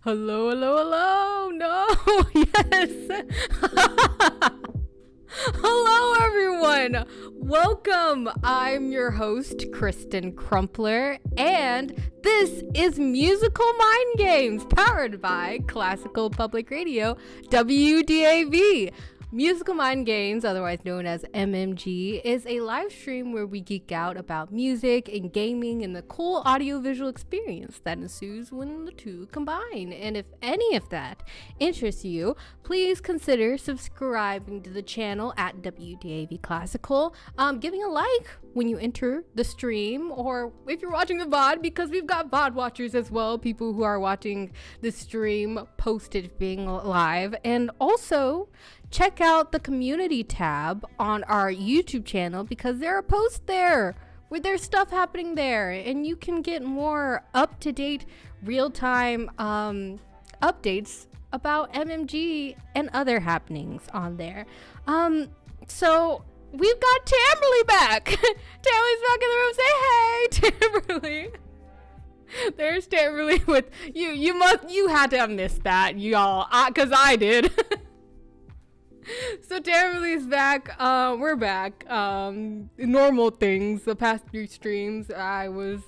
Hello, hello, hello. No, yes. Hello, everyone. Welcome. I'm your host, Kristen Crumpler, and this is Musical Mind Games, powered by Classical Public Radio, WDAV. Musical Mind Games, otherwise known as MMG, is a live stream where we geek out about music and gaming and the cool audiovisual experience that ensues when the two combine. And if any of that interests you, please consider subscribing to the channel at WDAV Classical, giving a like when you enter the stream, or if you're watching the VOD, because we've got VOD watchers as well, people who are watching the stream post it being live. And also check out the community tab on our YouTube channel, because there are posts there where there's stuff happening there, and you can get more up-to-date real-time updates about MMG and other happenings on there. So we've got Tamberly back. Tamberly's back in the room. Say hey, Tamberly. There's Tamberly with you. You had to have missed that, y'all, because I did. So Tamberly's back. We're back. Normal things. The past few streams, I was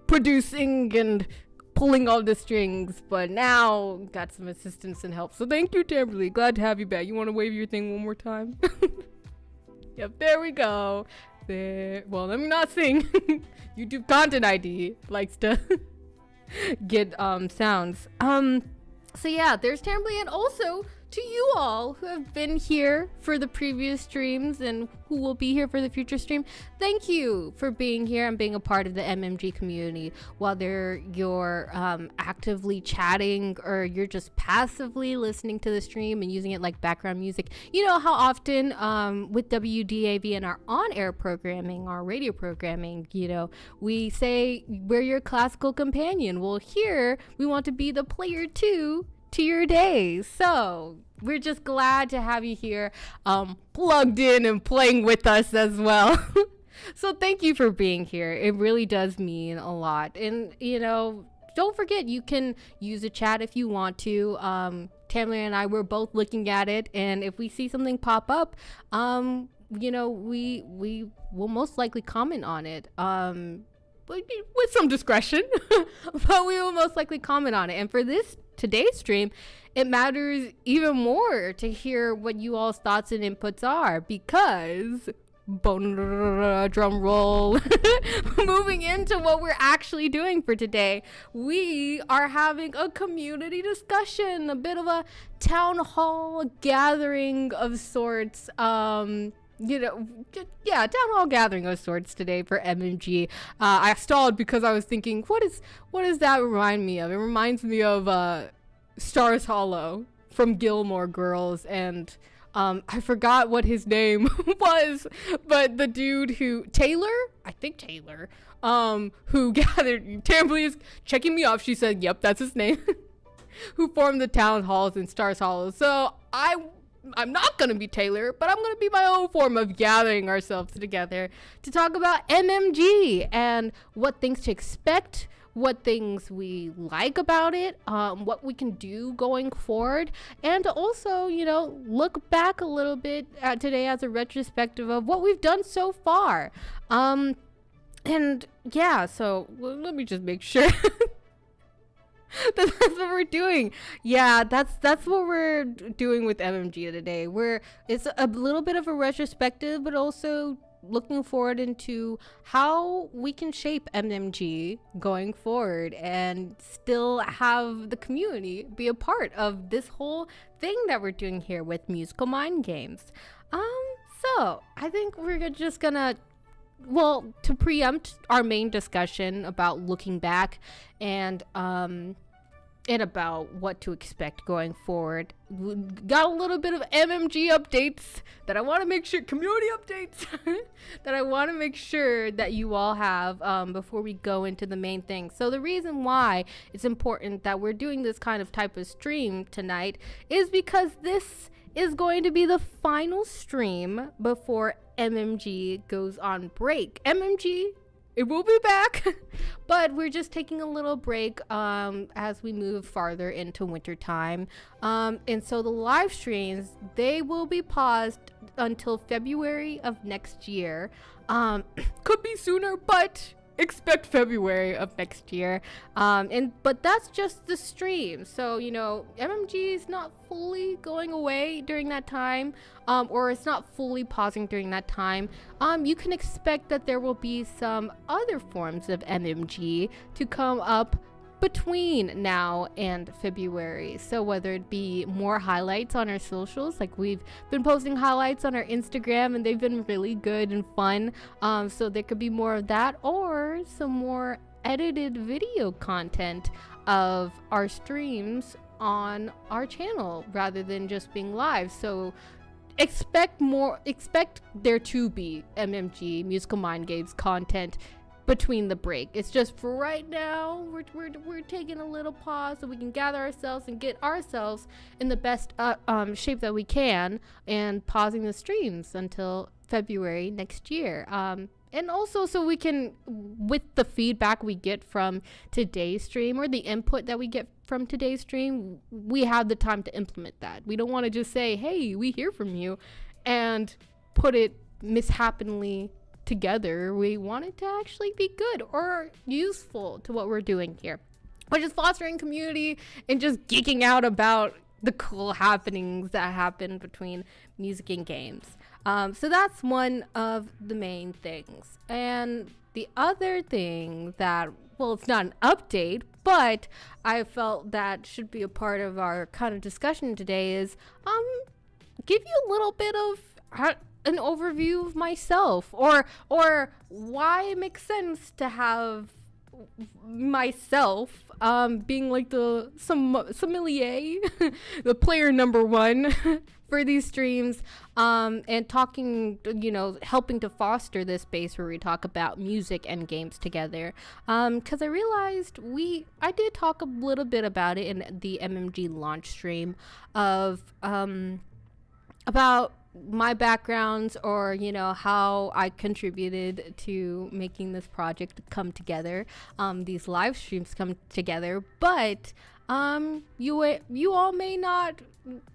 producing and pulling all the strings, but now got some assistance and help. So thank you, Tamberly. Glad to have you back. You want to wave your thing one more time? Yep, there we go. There. Well, let me not sing. YouTube Content ID likes to get sounds. So yeah, there's Tamberly, and also to you all who have been here for the previous streams and who will be here for the future stream, thank you for being here and being a part of the MMG community. Whether you're actively chatting or you're just passively listening to the stream and using it like background music. You know how often with WDAV and our on-air programming, our radio programming, you know, we say we're your classical companion. Well, here we want to be the player too to your day. So we're just glad to have you here, plugged in and playing with us as well. So thank you for being here. It really does mean a lot. And you know, don't forget, you can use a chat if you want to. Tamberly and I were both looking at it, and if we see something pop up, you know, we will most likely comment on it. With some discretion, but we will most likely comment on it. And for today's stream, it matters even more to hear what you all's thoughts and inputs are, because drum roll. Moving into what we're actually doing for today, we are having a community discussion, a bit of a town hall gathering of sorts. You know, yeah, town hall gathering of sorts today for MMG. I stalled because I was thinking, what does that remind me of? It reminds me of Stars Hollow from Gilmore Girls, and I forgot what his name was, but the dude who Taylor, who gathered. Tamberly is checking me off. She said, "Yep, that's his name." Who formed the town halls in Stars Hollow. So I'm not going to be Taylor, but I'm going to be my own form of gathering ourselves together to talk about MMG and what things to expect, what things we like about it, what we can do going forward, and to also, you know, look back a little bit at today as a retrospective of what we've done so far. And yeah, so let me just make sure that's what we're doing. Yeah, that's what we're doing with MMG today. It's a little bit of a retrospective, but also looking forward into how we can shape MMG going forward and still have the community be a part of this whole thing that we're doing here with Musical Mind Games. So I think we're just gonna, well, to preempt our main discussion about looking back and about what to expect going forward, we got a little bit of MMG updates that I want to make sure, community updates that I want to make sure that you all have before we go into the main thing. So the reason why it's important that we're doing this kind of type of stream tonight is because this is going to be the final stream before MMG goes on break. MMG it will be back, but we're just taking a little break as we move farther into winter time. And so the live streams, they will be paused until February of next year. Could be sooner, but expect February of next year. But that's just the stream. So, MMG is not fully going away during that time, or it's not fully pausing during that time. You can expect that there will be some other forms of MMG to come up between now and February. So whether it be more highlights on our socials, like we've been posting highlights on our Instagram and they've been really good and fun, so there could be more of that, or some more edited video content of our streams on our channel rather than just being live. So expect there to be MMG Musical Mind Games content between the break. It's just for right now, we're taking a little pause so we can gather ourselves and get ourselves in the best shape that we can, and pausing the streams until February next year. And also so we can, with the feedback we get from today's stream or the input that we get from today's stream, we have the time to implement that. We don't want to just say, hey, we hear from you, and put it mishappenly together. We want it to actually be good or useful to what we're doing here, which is fostering community and just geeking out about the cool happenings that happen between music and games. So that's one of the main things. And the other thing that, well, it's not an update, but I felt that should be a part of our kind of discussion today is give you a little bit of an overview of myself, or why it makes sense to have myself being like the sommelier, the player number one for these streams, and talking, helping to foster this space where we talk about music and games together. Because I realized I did talk a little bit about it in the MMG launch stream of about my backgrounds, or how I contributed to making this project come together, these live streams come together. But you all may not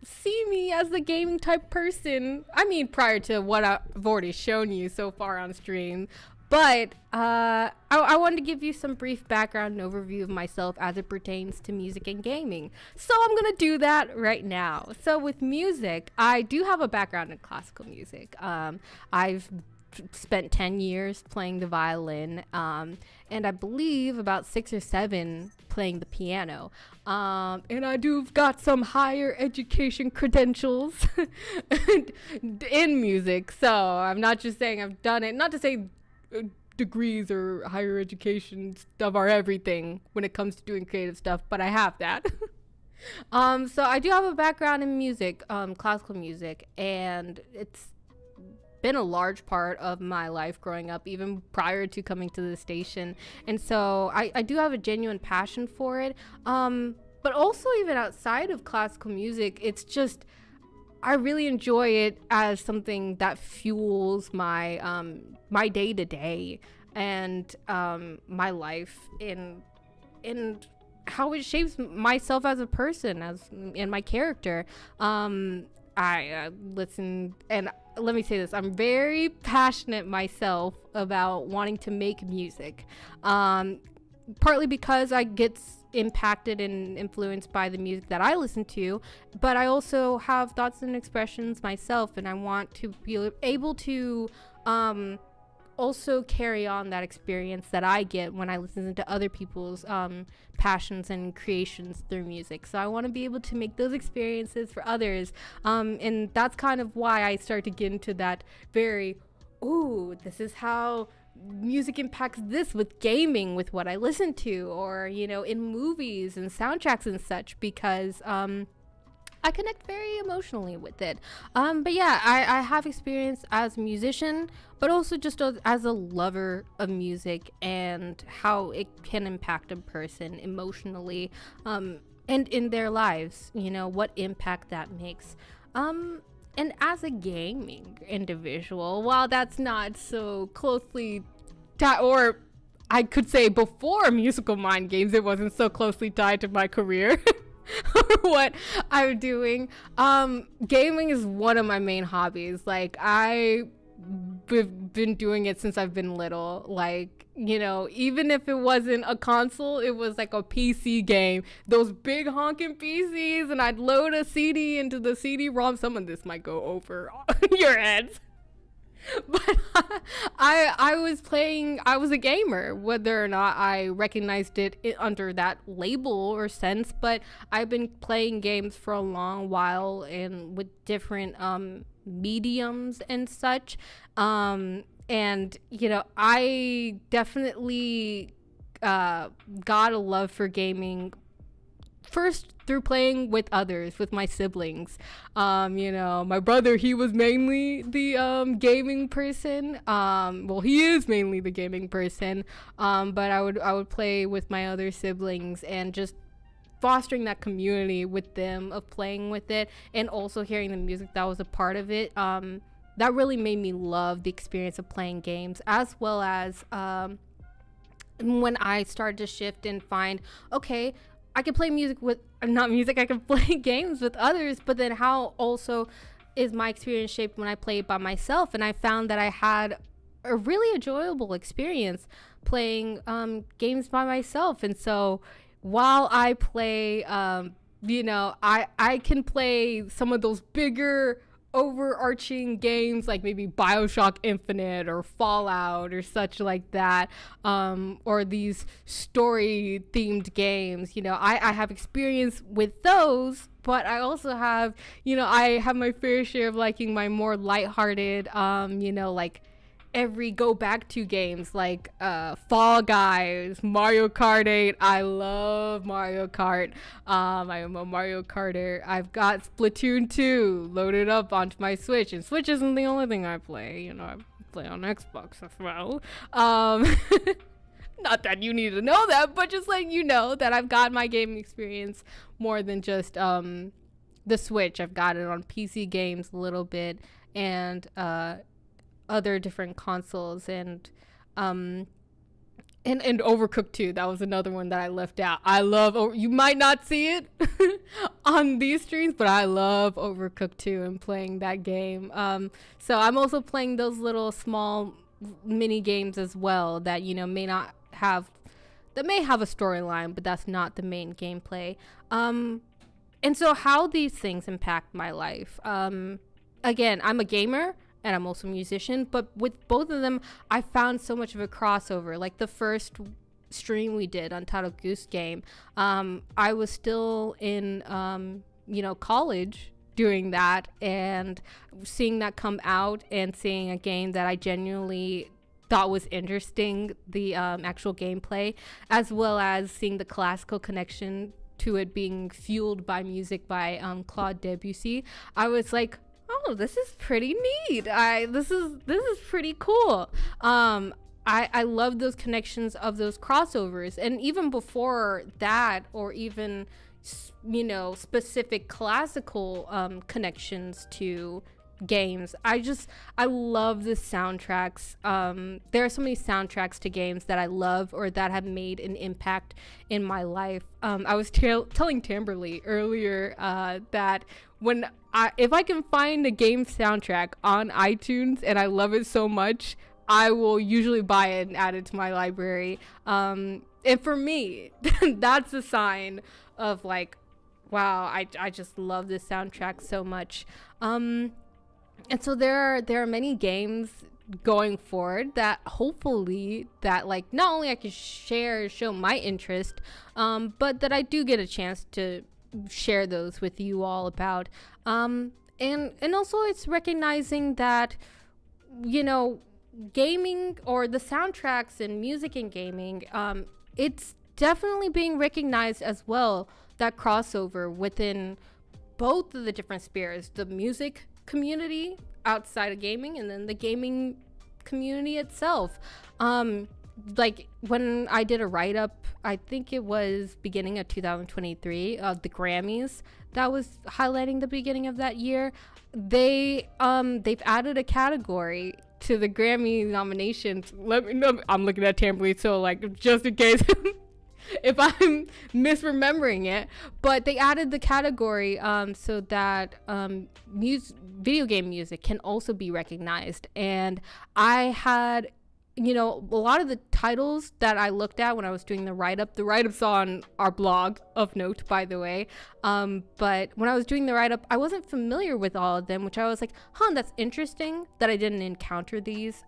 see me as the gaming type person, I mean, prior to what I've already shown you so far on stream. But I wanted to give you some brief background and overview of myself as it pertains to music and gaming. So I'm going to do that right now. So with music, I do have a background in classical music. I've spent 10 years playing the violin, and I believe about 6 or 7 playing the piano. And I do've got some higher education credentials in music. So I'm not just saying I've done it, not to say degrees or higher education stuff are everything when it comes to doing creative stuff, but I have that. So I do have a background in music, classical music, and it's been a large part of my life growing up, even prior to coming to the station. And so I do have a genuine passion for it. But also, even outside of classical music, it's just, I really enjoy it as something that fuels my my day to day and my life in how it shapes myself as a person, and my character. I listen, and let me say this: I'm very passionate myself about wanting to make music. Partly because I get impacted and influenced by the music that I listen to, but I also have thoughts and expressions myself, and I want to be able to also carry on that experience that I get when I listen to other people's passions and creations through music. So I want to be able to make those experiences for others, and that's kind of why I start to get into that very, this is how music impacts this with gaming, with what I listen to, or in movies and soundtracks and such, because I connect very emotionally with it. But yeah, I have experience as a musician, but also just as a lover of music and how it can impact a person emotionally, and in their lives, what impact that makes. And as a gaming individual, while that's not so closely or I could say before Musical Mind Games, it wasn't so closely tied to my career or what I'm doing. Gaming is one of my main hobbies. Like, I've been doing it since I've been little. Like, you know, even if it wasn't a console, it was like a PC game. Those big honking PCs, and I'd load a CD into the CD-ROM. Some of this might go over your heads. But I was a gamer, whether or not I recognized it under that label or sense. But I've been playing games for a long while and with different mediums and such. And, you know, I definitely got a love for gaming first through playing with others, with my siblings. You know, my brother, he was mainly the gaming person. Well, he is mainly the gaming person. But I would play with my other siblings and just fostering that community with them of playing with it, and also hearing the music that was a part of it. That really made me love the experience of playing games, as well as when I started to shift and find, okay, I can play I can play games with others, but then how also is my experience shaped when I play by myself? And I found that I had a really enjoyable experience playing games by myself. And so while I play, you know, I can play some of those bigger overarching games like maybe BioShock Infinite or Fallout or such like that, or these story themed games. You know, I have experience with those, but I also have, you know, I have my fair share of liking my more lighthearted, you know, like every go back to games like Fall Guys, Mario Kart 8. I love Mario Kart. I am a Mario Karter. I've got Splatoon 2 loaded up onto my Switch, and Switch isn't the only thing I play. You know, I play on Xbox as well. Not that you need to know that, but just letting you know that I've got my gaming experience more than just the Switch. I've got it on PC games a little bit, and other different consoles, and Overcooked 2. That was another one that I left out. I love you might not see it on these streams, but I love Overcooked 2 and playing that game. So I'm also playing those little small mini games as well that, you know, may have a storyline, but that's not the main gameplay. And so how these things impact my life. Again, I'm a gamer and I'm also a musician, but with both of them, I found so much of a crossover. Like the first stream we did, Untitled Goose Game, I was still in, you know, college doing that, and seeing that come out and seeing a game that I genuinely thought was interesting, the actual gameplay, as well as seeing the classical connection to it being fueled by music by Claude Debussy. I was like, oh, this is pretty neat. This is pretty cool. I love those connections of those crossovers, and even before that, or even, you know, specific classical connections to games. I love the soundtracks. There are so many soundtracks to games that I love or that have made an impact in my life. I was telling Tamberly earlier that if I can find a game soundtrack on iTunes and I love it so much, I will usually buy it and add it to my library. And for me, that's a sign of like, wow, I just love this soundtrack so much. And so there are many games going forward that hopefully that like not only I can show my interest, but that I do get a chance to share those with you all about. And also it's recognizing that, you know, gaming or the soundtracks and music in gaming, it's definitely being recognized as well, that crossover within both of the different spheres, the music community outside of gaming and then the gaming community itself. Like when I did a write-up, I think it was beginning of 2023, of the Grammys that was highlighting the beginning of that year, they've added a category to the Grammy nominations. Let me know. I'm looking at Tamberly, so like just in case if I'm misremembering it, but they added the category so that video game music can also be recognized. And I had, you know, a lot of the titles that I looked at when I was doing the write-up's on our blog, of note, by the way. But when I was doing the write-up, I wasn't familiar with all of them, which I was like, that's interesting that I didn't encounter these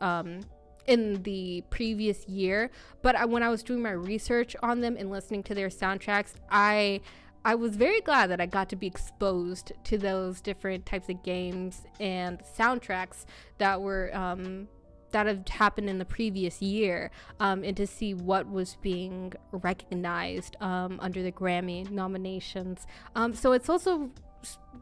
in the previous year. But when I was doing my research on them and listening to their soundtracks, I was very glad that I got to be exposed to those different types of games and soundtracks that were that have happened in the previous year, and to see what was being recognized under the Grammy nominations. So it's also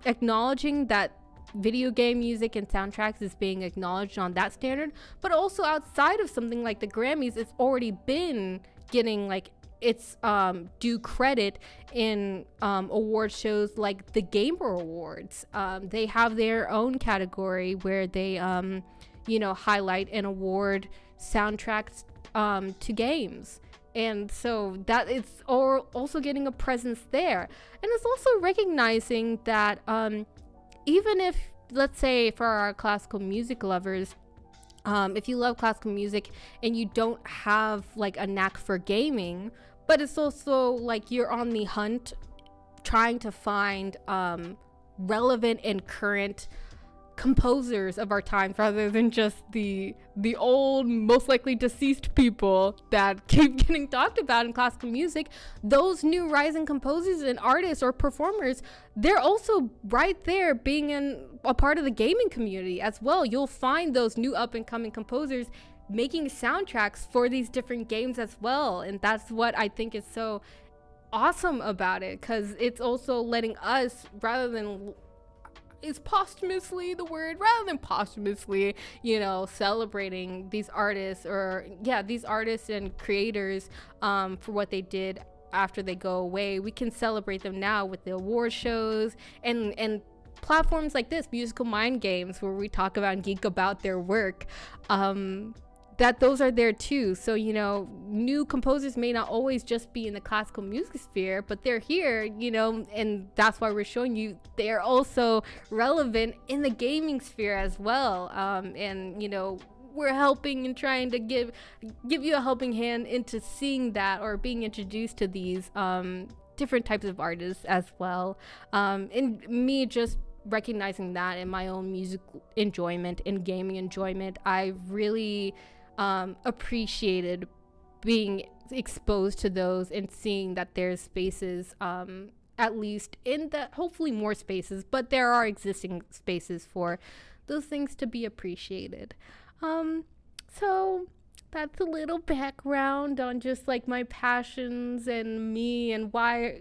acknowledging that video game music and soundtracks is being acknowledged on that standard, but also outside of something like the Grammys, it's already been getting like its due credit in award shows like the Gamer Awards. They have their own category where they highlight and award soundtracks to games. And so that it's also getting a presence there. And it's also recognizing that even if, let's say, for our classical music lovers, if you love classical music and you don't have like a knack for gaming, but it's also like you're on the hunt trying to find relevant and current composers of our times rather than just the old, most likely deceased people that keep getting talked about in classical music. Those new rising composers and artists or performers, they're also right there being a part of the gaming community as well. You'll find those new up and coming composers making soundtracks for these different games as well, and that's what I think is so awesome about it, because it's also letting us, rather than posthumously celebrating these artists and creators for what they did after they go away. We can celebrate them now with the award shows and platforms like this, Musical Mind Games, where we talk about and geek about their work. That those are there too. So, new composers may not always just be in the classical music sphere, but they're here, and that's why we're showing you they're also relevant in the gaming sphere as well. We're helping and trying to give you a helping hand into seeing that, or being introduced to these different types of artists as well. And me just recognizing that in my own music enjoyment and gaming enjoyment, I really appreciated being exposed to those and seeing that there's spaces, at least in the, hopefully more spaces, but there are existing spaces for those things to be appreciated. So that's a little background on just like my passions and me, and why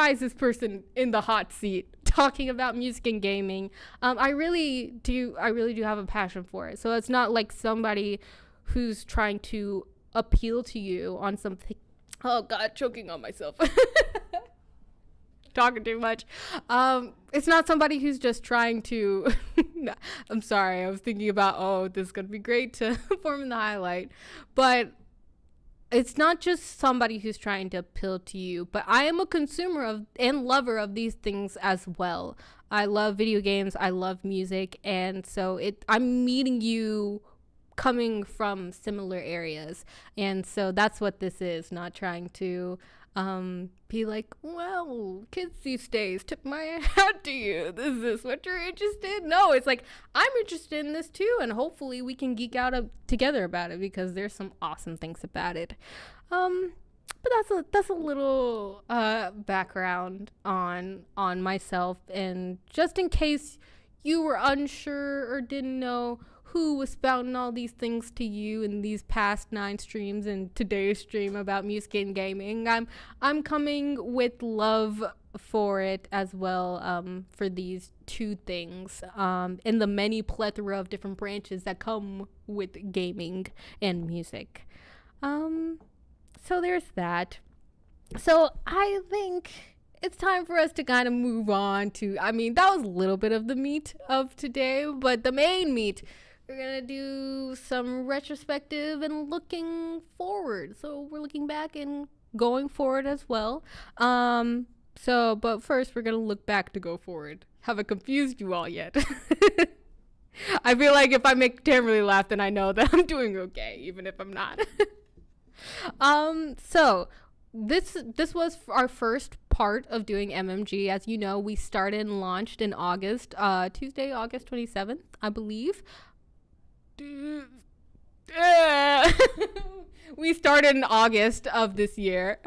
is this person in the hot seat talking about music and gaming. I really do have a passion for it. So it's not like somebody who's trying to appeal to you on something. Oh God, choking on myself. Talking too much. It's not somebody who's just trying to no, I'm sorry, I was thinking about, this is gonna be great to form in the highlight, but it's not just somebody who's trying to appeal to you, but I am a consumer of and lover of these things as well. I love video games, I love music, and so I'm meeting you coming from similar areas. And so that's what this is, not trying to be like, well, kids these days, tip my hat to you, is this what you're interested in? No, it's like, I'm interested in this too, and hopefully we can geek out together about it, because there's some awesome things about it. But that's a little background on myself, and just in case you were unsure or didn't know who was spouting all these things to you in these past 9 streams and today's stream about music and gaming, I'm coming with love for it as well, for these 2 things, and the many plethora of different branches that come with gaming and music. So there's that. So I think it's time for us to kind of move on to, that was a little bit of the meat of today, but the main meat we're gonna do some retrospective and looking forward. So we're looking back and going forward as well. But first we're gonna look back to go forward. Haven't confused you all yet. I feel like if I make Tamberly laugh, then I know that I'm doing okay, even if I'm not. So this was our first part of doing MMG. As you know, we started and launched in August, Tuesday, August 27th, I believe. We started in August of this year.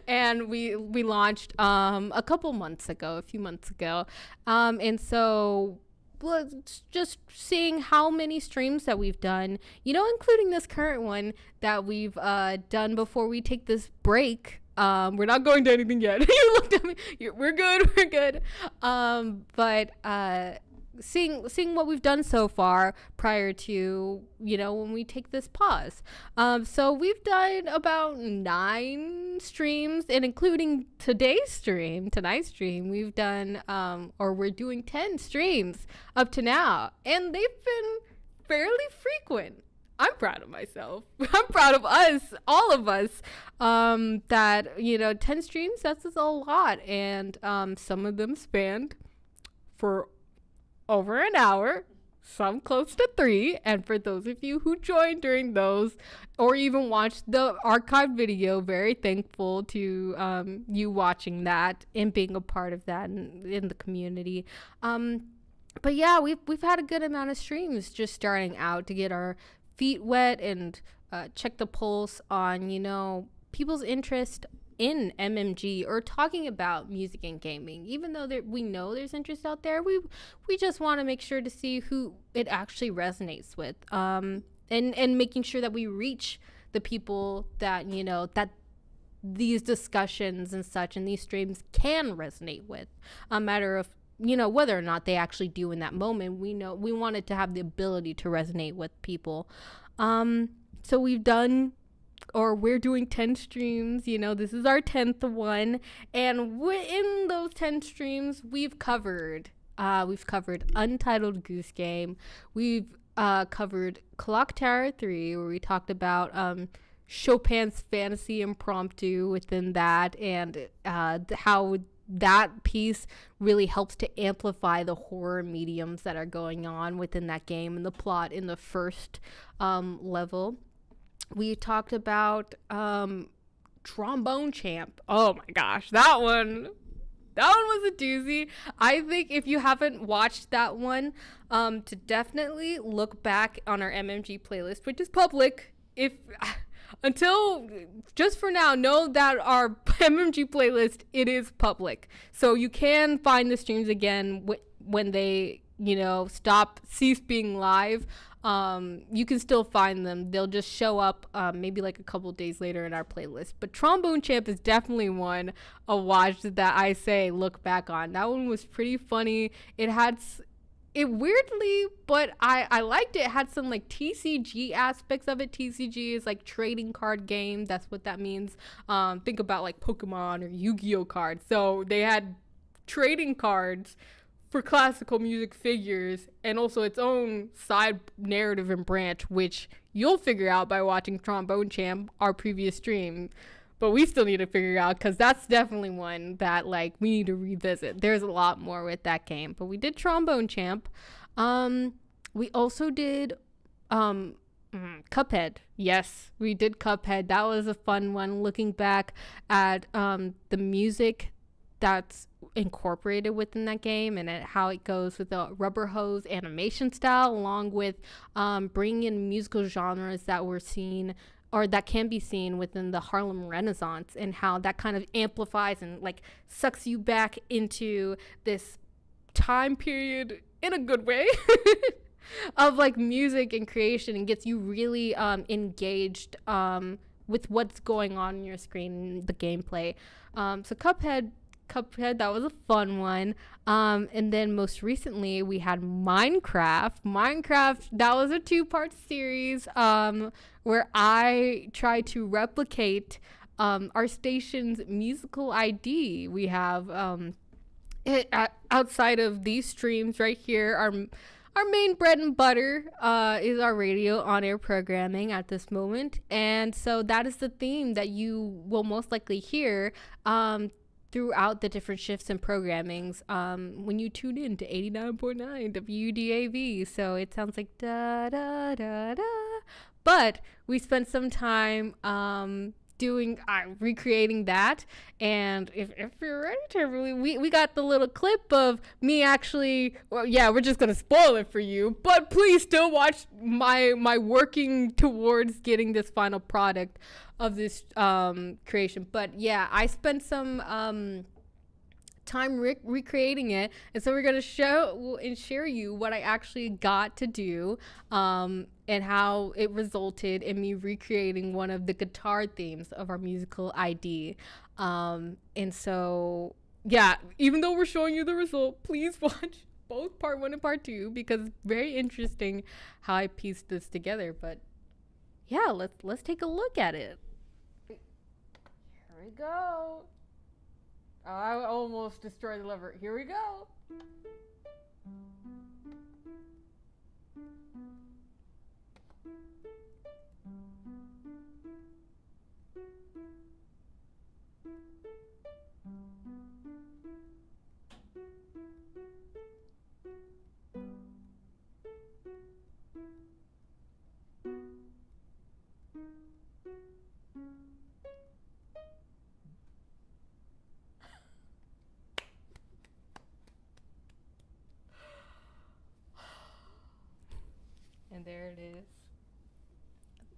And we launched a few months ago. And so just seeing how many streams that we've done, including this current one that we've done before we take this break. We're not going to anything yet. You looked at me. We're good. But seeing what we've done so far prior to, when we take this pause. So we've done about 9 streams, and including tonight's stream, we've done, we're doing 10 streams up to now, and they've been fairly frequent. I'm proud of myself. I'm proud of us, all of us, that, 10 streams, that's a lot. And some of them spanned for over an hour, some close to 3. And for those of you who joined during those or even watched the archived video, very thankful to you watching that and being a part of that in the community. But yeah, we've had a good amount of streams just starting out to get our feet wet and check the pulse on, people's interest in MMG or talking about music and gaming. Even though we know there's interest out there, we just want to make sure to see who it actually resonates with, and making sure that we reach the people that, that these discussions and such and these streams can resonate with, a matter of whether or not they actually do in that moment. We wanted to have the ability to resonate with people. So we're doing 10 streams. This is our 10th one, and in those 10 streams we've covered Untitled Goose Game. We've covered Clock Tower 3, where we talked about Chopin's Fantasy Impromptu within that, and how that piece really helps to amplify the horror mediums that are going on within that game and the plot in the first level. We talked about Trombone Champ. Oh my gosh, that one was a doozy. I think if you haven't watched that one, to definitely look back on our MMG playlist, which is public. Just for now, know that our MMG playlist, it is public. So you can find the streams again when they, cease being live. You can still find them. They'll just show up maybe like a couple days later in our playlist. But Trombone Champ is definitely one a watch that I say look back on. That one was pretty funny. It weirdly, but I liked it. It had some like TCG aspects of it. TCG is like trading card game. That's what that means. Think about like Pokemon or Yu-Gi-Oh cards. So they had trading cards for classical music figures, and also its own side narrative and branch, which you'll figure out by watching Trombone Champ, our previous stream. But we still need to figure out, because that's definitely one that like we need to revisit. There's a lot more with that game. But we did Trombone Champ. We also did Cuphead. Yes, we did Cuphead. That was a fun one, looking back at the music that's incorporated within that game and how it goes with the rubber hose animation style, along with bringing in musical genres that were seen or that can be seen within the Harlem Renaissance, and how that kind of amplifies and like sucks you back into this time period in a good way of like music and creation, and gets you really engaged with what's going on in your screen, the gameplay. So Cuphead, that was a fun one. And then most recently we had Minecraft. That was a 2-part series where I tried to replicate our station's musical ID. We have outside of these streams right here, our main bread and butter is our radio on-air programming at this moment. And so that is the theme that you will most likely hear throughout the different shifts and programmings when you tune in to 89.9 WDAV. So it sounds like da da da da. But we spent some time recreating that, and if you're ready to we got the little clip of me actually, well, yeah, we're just gonna spoil it for you, but please still watch my working towards getting this final product of this creation. But yeah, I spent some time recreating it, and so we're gonna show and share you what I actually got to do and how it resulted in me recreating one of the guitar themes of our musical ID. And so yeah, even though we're showing you the result, please watch both part 1 and part 2 because it's very interesting how I pieced this together. But yeah, let's take a look at it. Here we go. I almost destroyed the lever. Here we go. And there it is.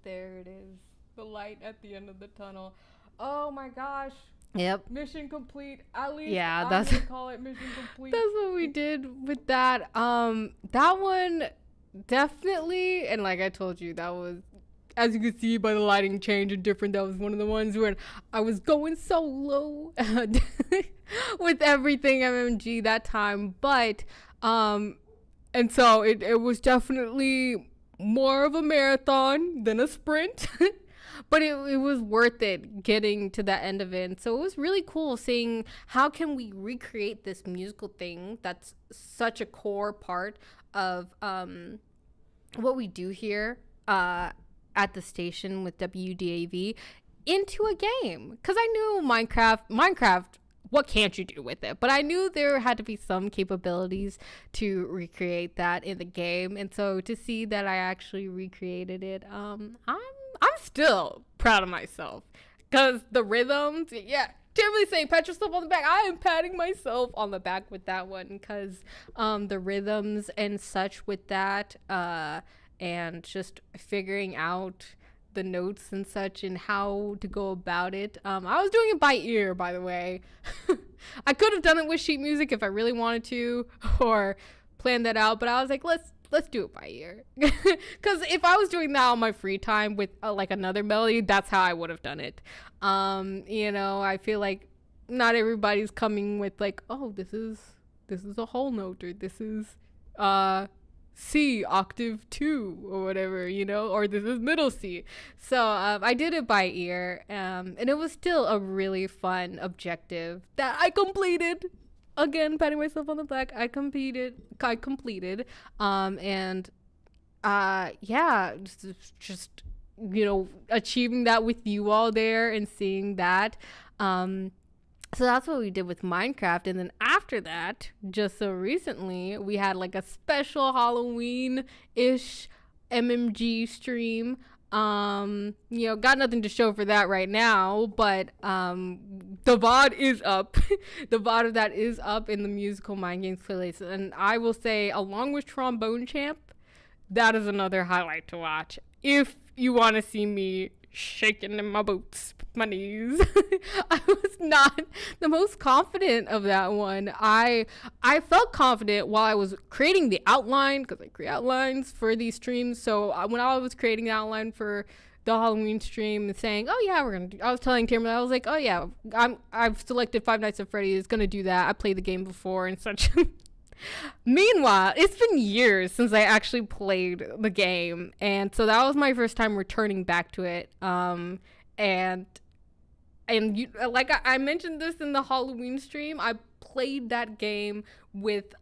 There it is. The light at the end of the tunnel. Oh my gosh. Yep. Mission complete. At least Yeah, I'm gonna call it mission complete. That's what we did with that. That one definitely, and like I told you, that was, as you can see by the lighting change and different, that was one of the ones where I was going solo with everything MMG that time. But and so it was definitely more of a marathon than a sprint. But it was worth it getting to that end of it. And so it was really cool seeing how can we recreate this musical thing that's such a core part of what we do here at the station with WDAV into a game. Because I knew Minecraft, what can't you do with it? But I knew there had to be some capabilities to recreate that in the game. And so to see that I actually recreated it, I'm still proud of myself. Because the rhythms, yeah, Tamberly saying pat yourself on the back. I am patting myself on the back with that one because the rhythms and such with that and just figuring out the notes and such and how to go about it. I was doing it by ear, by the way. I could have done it with sheet music if I really wanted to or planned that out, but I was like, let's do it by ear. Because if I was doing that on my free time with like another melody, that's how I would have done it. You know, I feel like not everybody's coming with like, oh, this is a whole note, or this is C octave 2 or whatever, you know, or this is middle C. So I did it by ear, and it was still a really fun objective that I completed. Again, patting myself on the back. I completed. And yeah, just you know, achieving that with you all there and seeing that. So that's what we did with Minecraft. And then after that, just so recently, we had like a special Halloween-ish MMG stream. You know, got nothing to show for that right now, but the VOD is up. The VOD of that is up in the musical Mind Games playlist. And I will say, along with Trombone Champ, that is another highlight to watch. If you want to see me shaking in my boots, my knees. I was not the most confident of that one. I felt confident while I was creating the outline, because I create outlines for these streams. So when I was creating the outline for the Halloween stream and saying, oh yeah, I was telling Tamberly, I was like, oh yeah, I've selected Five Nights at Freddy's, gonna do that. I played the game before and such. Meanwhile, it's been years since I actually played the game, and so that was my first time returning back to it. And you, like I mentioned this in the Halloween stream, I played that game with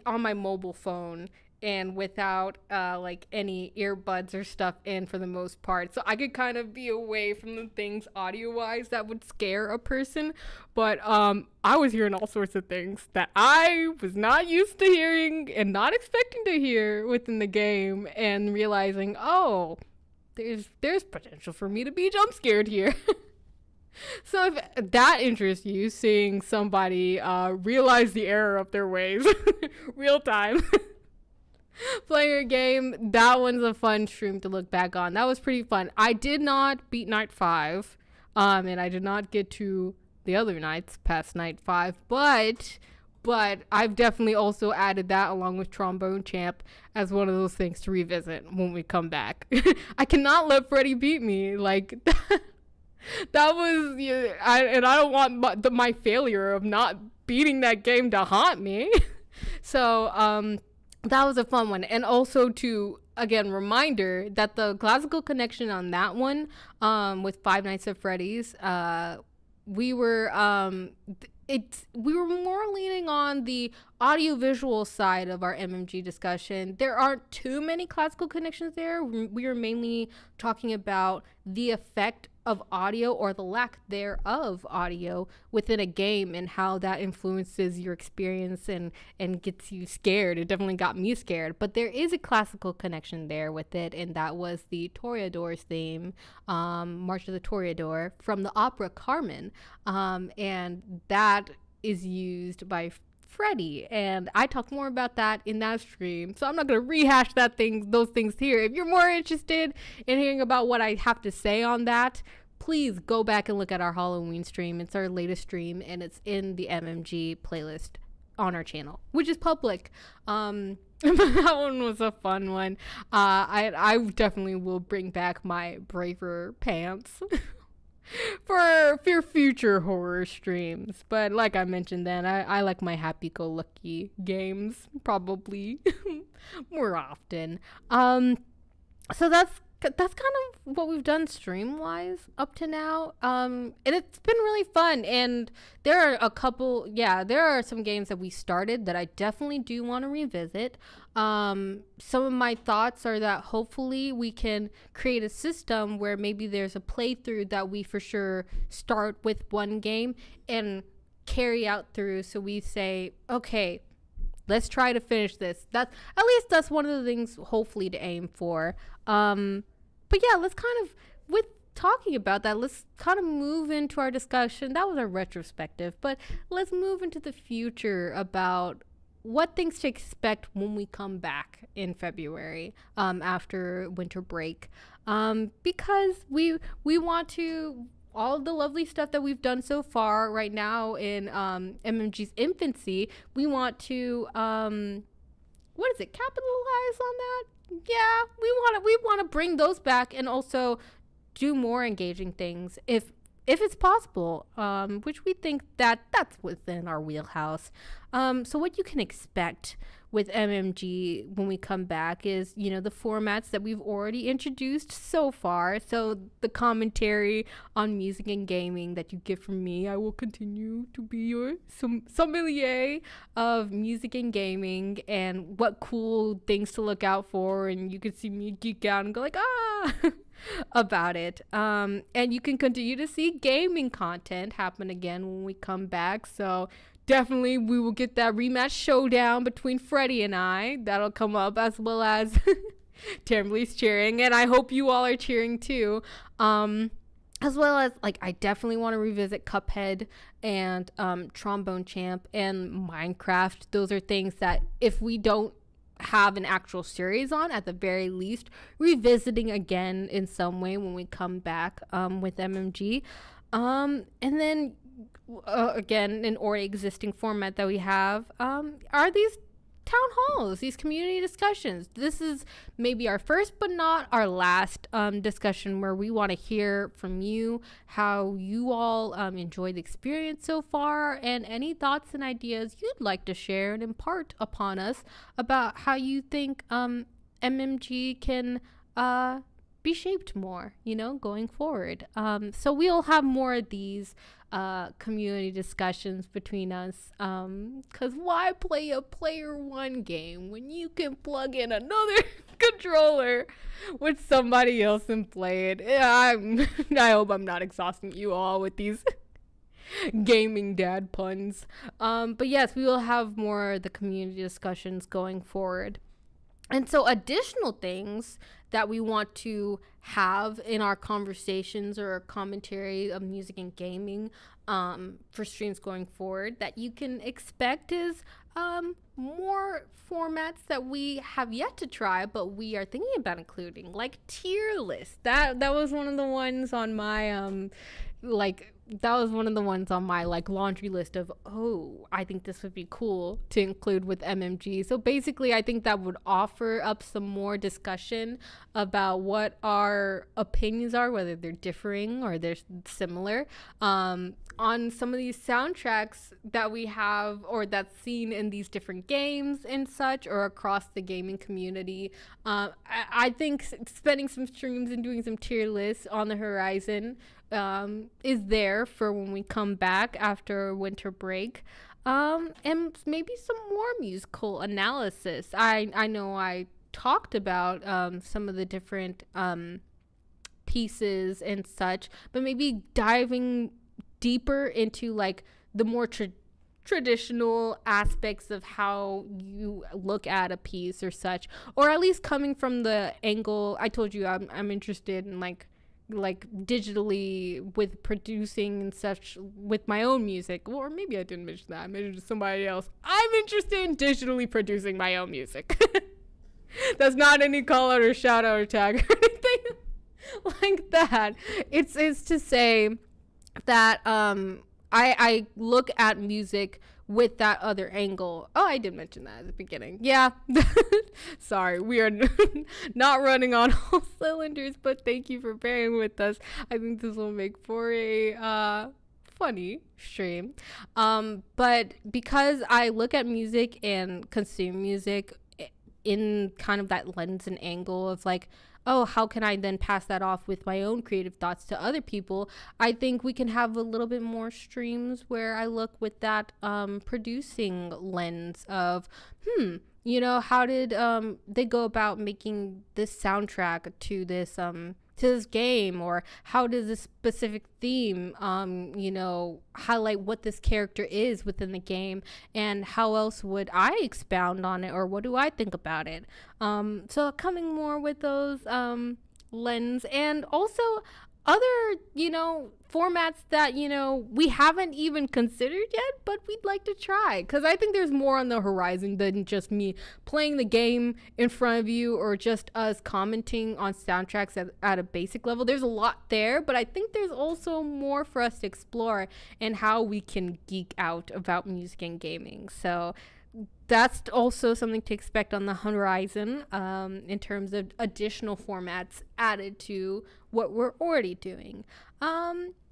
on my mobile phone and without like any earbuds or stuff in for the most part, so I could kind of be away from the things audio wise that would scare a person. But I was hearing all sorts of things that I was not used to hearing and not expecting to hear within the game, and realizing, oh, there's potential for me to be jump scared here. So if that interests you, seeing somebody realize the error of their ways real time playing a game, that one's a fun stream to look back on. That was pretty fun. I did not beat night 5, and I did not get to the other nights past night 5, but I've definitely also added that along with Trombone Champ as one of those things to revisit when we come back. I cannot let Freddy beat me. Like, that was, yeah, I don't want my failure of not beating that game to haunt me. So, that was a fun one. And also to, again, reminder that the classical connection on that one, with Five Nights at Freddy's, we were more leaning on the audiovisual side of our MMG discussion. There aren't too many classical connections there. We are mainly talking about the effect of audio, or the lack thereof audio, within a game, and how that influences your experience and gets you scared. It definitely got me scared, but there is a classical connection there with it, and that was the Toreador's theme, March of the Toreador, from the opera Carmen, and that is used by Freddy, and I talked more about that in that stream, so I'm not going to rehash those things here. If you're more interested in hearing about what I have to say on that, please go back and look at our Halloween stream. It's our latest stream, and it's in the MMG playlist on our channel, which is public. That one was a fun one. I definitely will bring back my braver pants for future horror streams. But like I mentioned then, I like my happy-go-lucky games probably more often. So that's kind of what we've done stream-wise up to now. And it's been really fun. And there are some games that we started that I definitely do want to revisit. Some of my thoughts are that hopefully we can create a system where maybe there's a playthrough that we for sure start with one game and carry out through. So we say, okay, let's try to finish this. At least that's one of the things hopefully to aim for. But yeah, let's kind of, with talking about that, let's kind of move into our discussion. That was our retrospective, but let's move into the future about what things to expect when we come back in February, after winter break, because we want to, all the lovely stuff that we've done so far right now in MMG's infancy, we want to capitalize on that. Yeah, we want to bring those back, and also do more engaging things if it's possible, which we think that's within our wheelhouse. So what you can expect with MMG when we come back is, the formats that we've already introduced so far. So the commentary on music and gaming that you get from me, I will continue to be your sommelier of music and gaming, and what cool things to look out for, and you can see me geek out and go like, about it. And you can continue to see gaming content happen again when we come back. So definitely we will get that rematch showdown between Freddy and I. That'll come up, as well as Tamberly's cheering, and I hope you all are cheering too. As well as, I definitely want to revisit Cuphead and Trombone Champ and Minecraft. Those are things that, if we don't have an actual series on, at the very least revisiting again in some way when we come back with MMG, and then again, an already existing format that we have are these town halls, these community discussions. This is maybe our first but not our last discussion, where we want to hear from you how you all enjoyed the experience so far, and any thoughts and ideas you'd like to share and impart upon us about how you think MMG can be shaped more, going forward. So we'll have more of these community discussions between us, because why play a player one game when you can plug in another controller with somebody else and play it? I hope I'm not exhausting you all with these gaming dad puns. But yes, we will have more of the community discussions going forward. And so additional things that we want to have in our conversations or commentary of music and gaming for streams going forward that you can expect is more formats that we have yet to try, but we are thinking about including, like tier lists. That was one of the ones on my laundry list of, I think this would be cool to include with MMG. So basically, I think that would offer up some more discussion about what our opinions are, whether they're differing or they're similar, on some of these soundtracks that we have or that's seen in these different games and such, or across the gaming community. I think spending some streams and doing some tier lists on the horizon is there for when we come back after winter break, and maybe some more musical analysis. I know I talked about some of the different pieces and such, but maybe diving deeper into like the more traditional aspects of how you look at a piece or such, or at least coming from the angle. I told you I'm interested in like digitally with producing and such with my own music, or maybe I didn't mention that, I mentioned somebody else. I'm interested in digitally producing my own music. That's not any call out or shout out or tag or anything like that. It's to say that I look at music with that other angle. I did mention that at the beginning. Yeah. Sorry, we are not running on all cylinders, but thank you for bearing with us. I think this will make for a funny stream. But because I look at music and consume music in kind of that lens and angle of like, how can I then pass that off with my own creative thoughts to other people? I think we can have a little bit more streams where I look with that producing lens of, how did they go about making this soundtrack to this game, or how does this specific theme highlight what this character is within the game, and how else would I expound on it, or what do I think about it? So coming more with those lens, and also other formats that we haven't even considered yet, but we'd like to try, because I think there's more on the horizon than just me playing the game in front of you, or just us commenting on soundtracks at a basic level. There's a lot there, but I think there's also more for us to explore and how we can geek out about music and gaming. So that's also something to expect on the horizon, in terms of additional formats added to what we're already doing.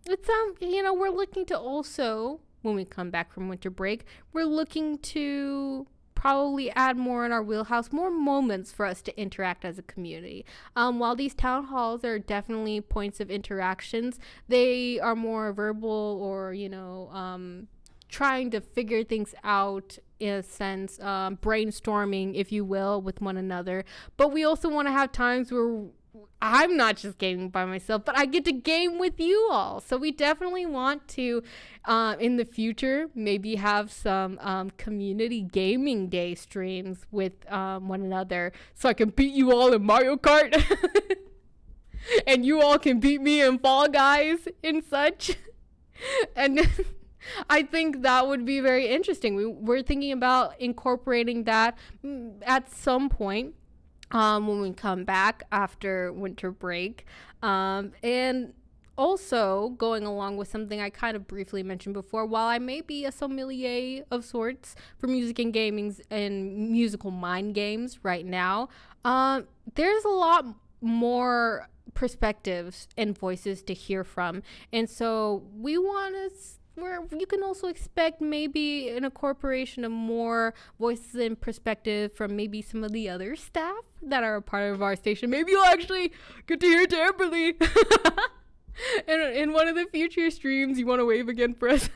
It's we're looking to also, when we come back from winter break, we're looking to probably add more in our wheelhouse, more moments for us to interact as a community. While these town halls are definitely points of interactions, they are more verbal, or trying to figure things out, in a sense, brainstorming, if you will, with one another. But we also want to have times where I'm not just gaming by myself, but I get to game with you all. So we definitely want to, in the future, maybe have some community gaming day streams with one another, so I can beat you all in Mario Kart. And you all can beat me in Fall Guys and such. And I think that would be very interesting. We're thinking about incorporating that at some point when we come back after winter break. And also going along with something I kind of briefly mentioned before, while I may be a sommelier of sorts for music and gaming and musical mind games right now, there's a lot more perspectives and voices to hear from. And so we want to where you can also expect maybe an incorporation of more voices and perspective from maybe some of the other staff that are a part of our station. Maybe you'll actually get to hear Tamberly in one of the future streams. You want to wave again for us?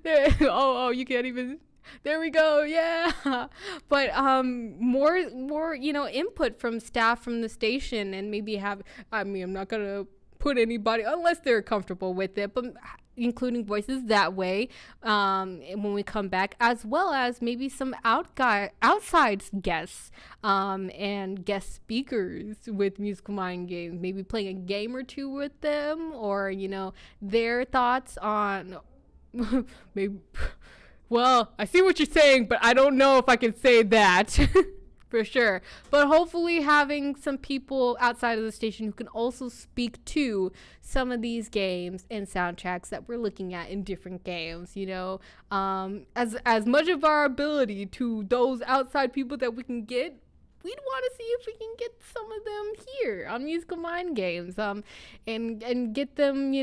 There, you can't even. There we go. Yeah. But more input from staff from the station, and maybe I'm not gonna put anybody unless they're comfortable with it, but including voices that way when we come back, as well as maybe some outside guests and guest speakers with Musical Mind Games, maybe playing a game or two with them, or their thoughts on maybe. Well, I see what you're saying, but I don't know if I can say that for sure. But hopefully having some people outside of the station who can also speak to some of these games and soundtracks that we're looking at in different games, as much of our ability to those outside people that we can get, we'd want to see if we can get some of them here on Musical Mind Games, and get them,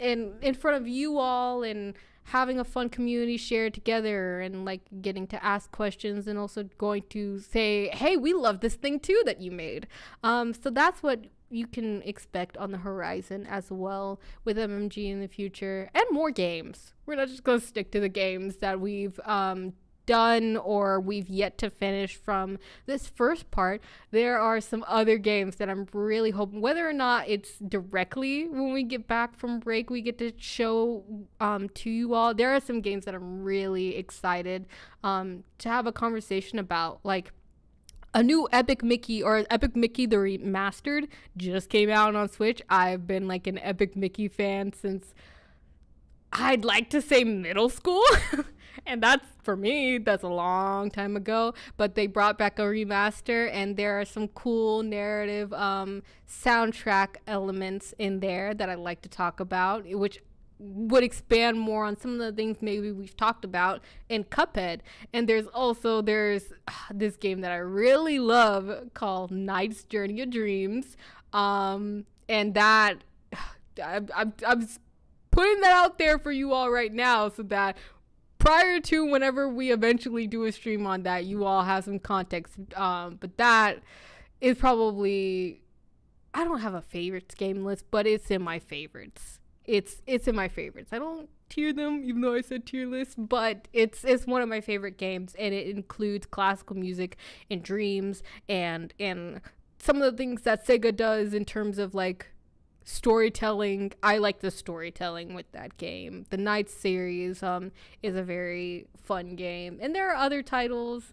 in front of you all, and having a fun community shared together, and like getting to ask questions, and also going to say, hey, we love this thing too that you made. So that's what you can expect on the horizon as well with MMG in the future, and more games. We're not just going to stick to the games that we've done or we've yet to finish from this first part. There are some other games that I'm really hoping, whether or not it's directly when we get back from break, we get to show to you all. There are some games that I'm really excited to have a conversation about, like a new Epic Mickey, or Epic Mickey the Remastered just came out on Switch. I've been like an Epic Mickey fan since, I'd like to say, middle school. And that's, for me, that's a long time ago. But they brought back a remaster, and there are some cool narrative soundtrack elements in there that I'd like to talk about, which would expand more on some of the things maybe we've talked about in Cuphead. And there's this game that I really love called Knight's Journey of Dreams. And that, I'm putting that out there for you all right now, so that prior to whenever we eventually do a stream on that, you all have some context. But that is probably, I don't have a favorites game list, but it's in my favorites. It's in my favorites. I don't tier them, even though I said tier list, but it's one of my favorite games, and it includes classical music and dreams and some of the things that Sega does in terms of like storytelling. I like the storytelling with that game. The Knights series is a very fun game, and there are other titles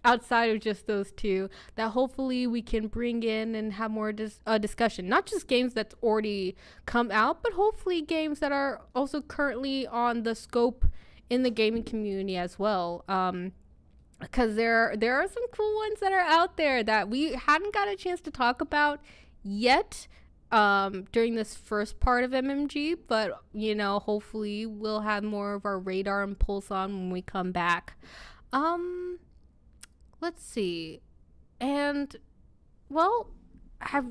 outside of just those two that hopefully we can bring in and have more discussion. Not just games that's already come out, but hopefully games that are also currently on the scope in the gaming community as well. Because there are some cool ones that are out there that we hadn't got a chance to talk about yet during this first part of MMG, but hopefully we'll have more of our radar and pulse on when we come back. Let's see. And well, I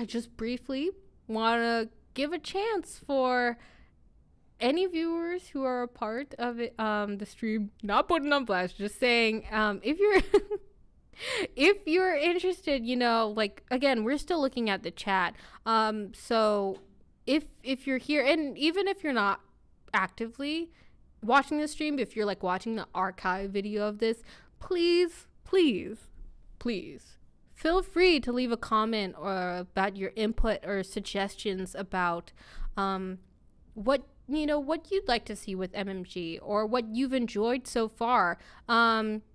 just briefly want to give a chance for any viewers who are a part of it, the stream, not putting on blast, just saying, if you're if you're interested, like, again, we're still looking at the chat. So if you're here, and even if you're not actively watching the stream, if you're like watching the archive video of this, please feel free to leave a comment or about your input or suggestions about what you'd like to see with MMG, or what you've enjoyed so far,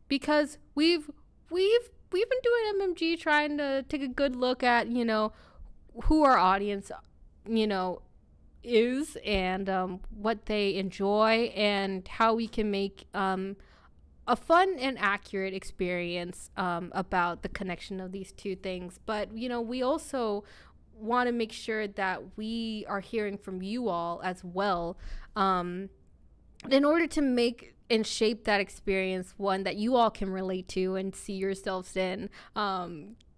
because we've been doing MMG trying to take a good look at who our audience is, and what they enjoy, and how we can make a fun and accurate experience about the connection of these two things. But we also want to make sure that we are hearing from you all as well, in order to make and shape that experience one that you all can relate to and see yourselves in.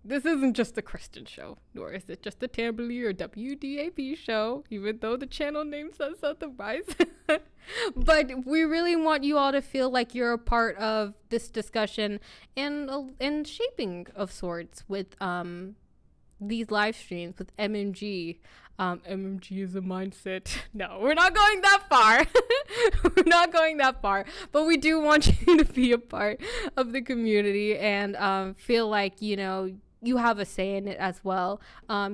this isn't just a Kristen show, nor is it just a Tamberly or WDAV show, even though the channel name says otherwise. But we really want you all to feel like you're a part of this discussion and shaping of sorts with these live streams with MMG. MMG is a mindset. No, we're not going that far. We're not going that far. But we do want you to be a part of the community and feel like, you know, you have a say in it as well,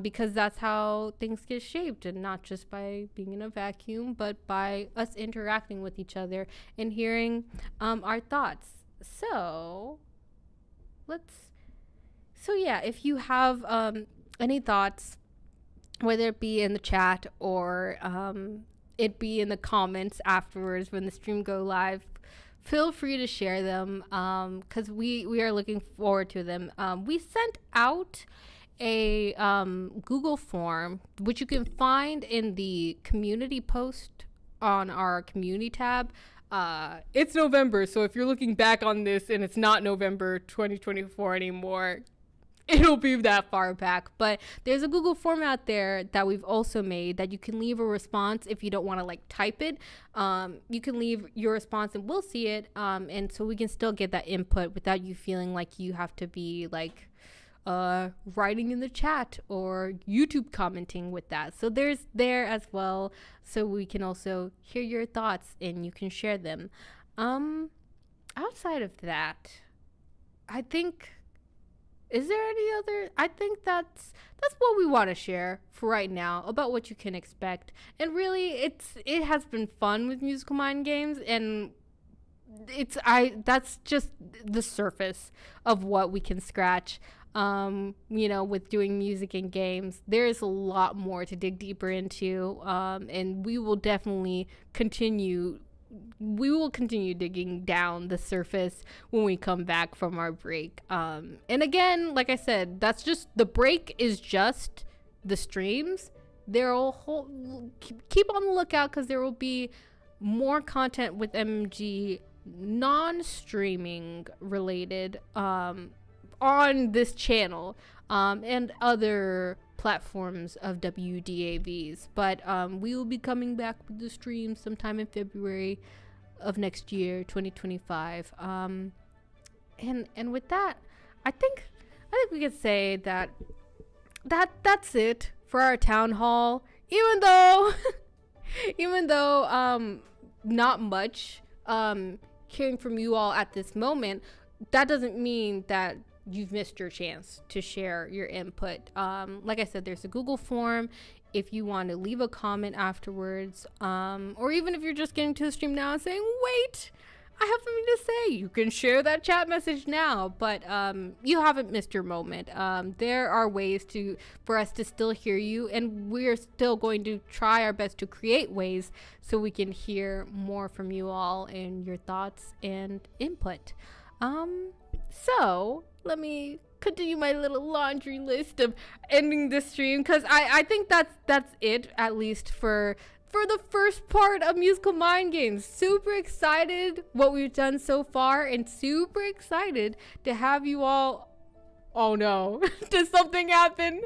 because that's how things get shaped, and not just by being in a vacuum, but by us interacting with each other and hearing our thoughts. So yeah, if you have any thoughts, whether it be in the chat or it be in the comments afterwards when the stream go live, feel free to share them, because we are looking forward to them. We sent out a Google form, which you can find in the community post on our community tab. It's November, so if you're looking back on this and it's not November 2024 anymore, it'll be that far back. But there's a Google form out there that we've also made that you can leave a response if you don't want to like type it. You can leave your response and we'll see it, and so we can still get that input without you feeling like you have to be like writing in the chat or YouTube commenting with that. So there's there as well, so we can also hear your thoughts and you can share them. Outside of that, I think, is there any other? I think that's what we want to share for right now about what you can expect. And really, it has been fun with Musical Mind Games, and that's just the surface of what we can scratch. You know, with doing music and games, there's a lot more to dig deeper into, and we will continue digging down the surface when we come back from our break. And again, like I said, that's just the break is just the streams. Keep on the lookout, because there will be more content with MMG non-streaming related on this channel and other platforms of WDAVs, but we will be coming back with the stream sometime in February of next year, 2025. And with that, I think we could say that's it for our town hall. Even though not much hearing from you all at this moment, that doesn't mean that you've missed your chance to share your input. Like I said, there's a Google form if you want to leave a comment afterwards, or even if you're just getting to the stream now and saying, wait, I have something to say, you can share that chat message now. But you haven't missed your moment. There are ways for us to still hear you, and we're still going to try our best to create ways so we can hear more from you all and your thoughts and input. So let me continue my little laundry list of ending the stream, because I think that's it, at least for the first part of Musical Mind Games. Super excited what we've done so far, and super excited to have you all. Oh no, did something happen?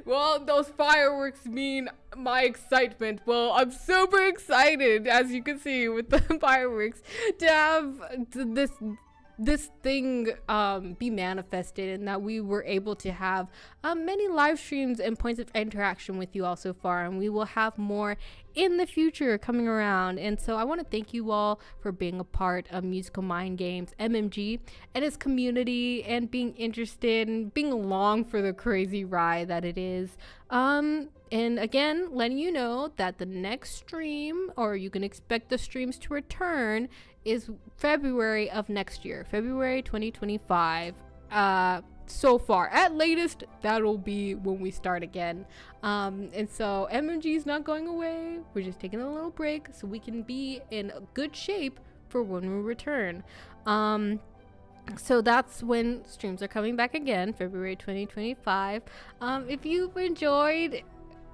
Well, those fireworks mean my excitement. Well, I'm super excited, as you can see with the fireworks, to have this thing be manifested, and that we were able to have many live streams and points of interaction with you all so far, and we will have more in the future coming around. And so I want to thank you all for being a part of Musical Mind Games MMG and its community, and being interested and being along for the crazy ride that it is. And again, letting you know that the next stream, or you can expect the streams to return, is February of next year, February 2025. So far, at latest, that'll be when we start again. And so MMG is not going away. We're just taking a little break so we can be in good shape for when we return. So that's when streams are coming back again, February 2025. If you've enjoyed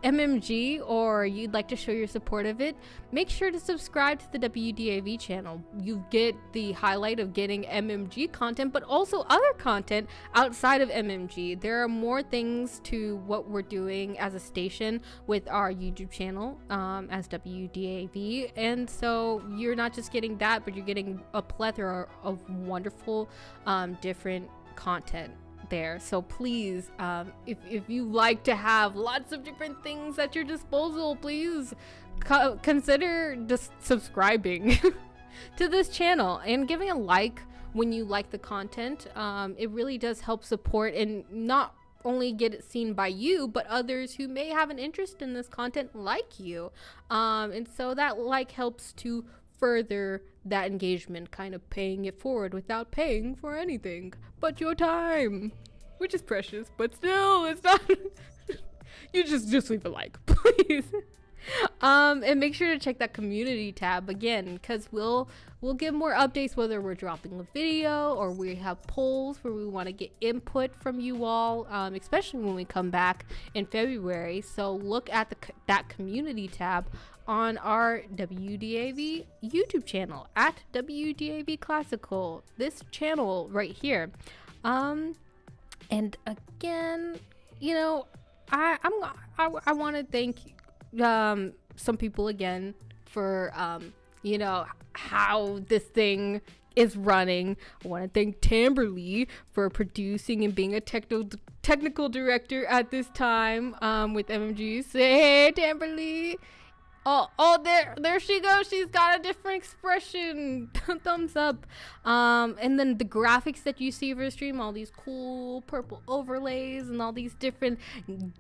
MMG or you'd like to show your support of it, make sure to subscribe to the WDAV channel. You get the highlight of getting MMG content, but also other content outside of MMG. There are more things to what we're doing as a station with our YouTube channel as WDAV, and so you're not just getting that, but you're getting a plethora of wonderful different content there. So please, if you like to have lots of different things at your disposal, please consider just subscribing to this channel and giving a like when you like the content. It really does help support and not only get it seen by you, but others who may have an interest in this content like you. And so that like helps to further that engagement, kind of paying it forward without paying for anything but your time, which is precious, but still it's not. You just leave a like, please. And make sure to check that community tab again, because we'll give more updates whether we're dropping a video or we have polls where we want to get input from you all, especially when we come back in February. So look at that community tab on our WDAV YouTube channel at WDAV Classical, this channel right here. And again, you know, I want to thank some people again for you know, how this thing is running. I want to thank Tamberly for producing and being a technical director at this time with MMG. Say hey, Tamberly. Oh, there she goes. She's got a different expression. Thumbs up. And then the graphics that you see for the stream, all these cool purple overlays and all these different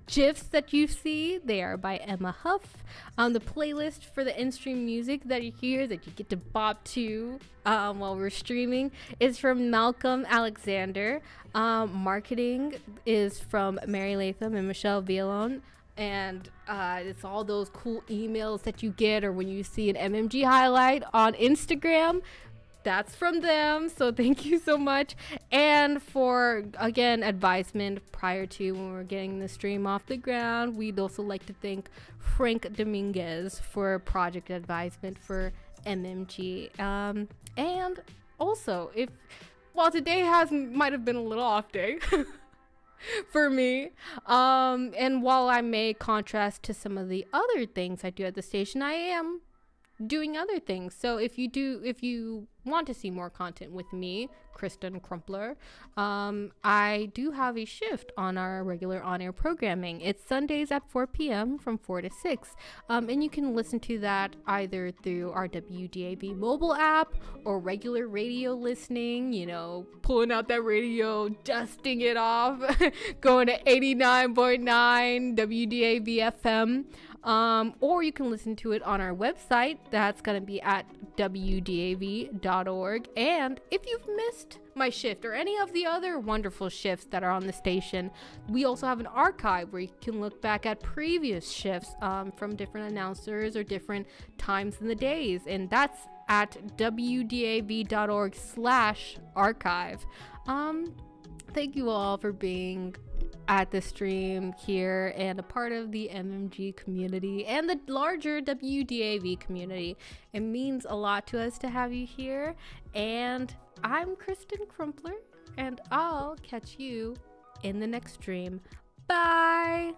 GIFs that you see, they are by Emma Huff. The playlist for the in-stream music that you hear, that you get to bop to while we're streaming, is from Malcolm Alexander. Marketing is from Mary Latham and Michelle Vialone. And it's all those cool emails that you get, or when you see an MMG highlight on Instagram, that's from them. So thank you so much. And for, again, advisement prior to when we're getting the stream off the ground, we'd also like to thank Frank Dominguez for project advisement for MMG. And also, while today might have been a little off day for me, and while I may contrast to some of the other things I do at the station, I am doing other things. So if you want to see more content with me, Kristen Crumpler, I do have a shift on our regular on-air programming. It's Sundays at 4 p.m. from 4 to 6. And you can listen to that either through our WDAV mobile app or regular radio listening, you know, pulling out that radio, dusting it off, going to 89.9 WDAV FM. Or you can listen to it on our website. That's going to be at WDAV.org. And if you've missed my shift or any of the other wonderful shifts that are on the station, we also have an archive where you can look back at previous shifts from different announcers or different times in the days. And that's at WDAV.org/archive. Thank you all for being at the stream here and a part of the MMG community and the larger WDAV community. It means a lot to us to have you here. And I'm Kristen Crumpler, and I'll catch you in the next stream. Bye!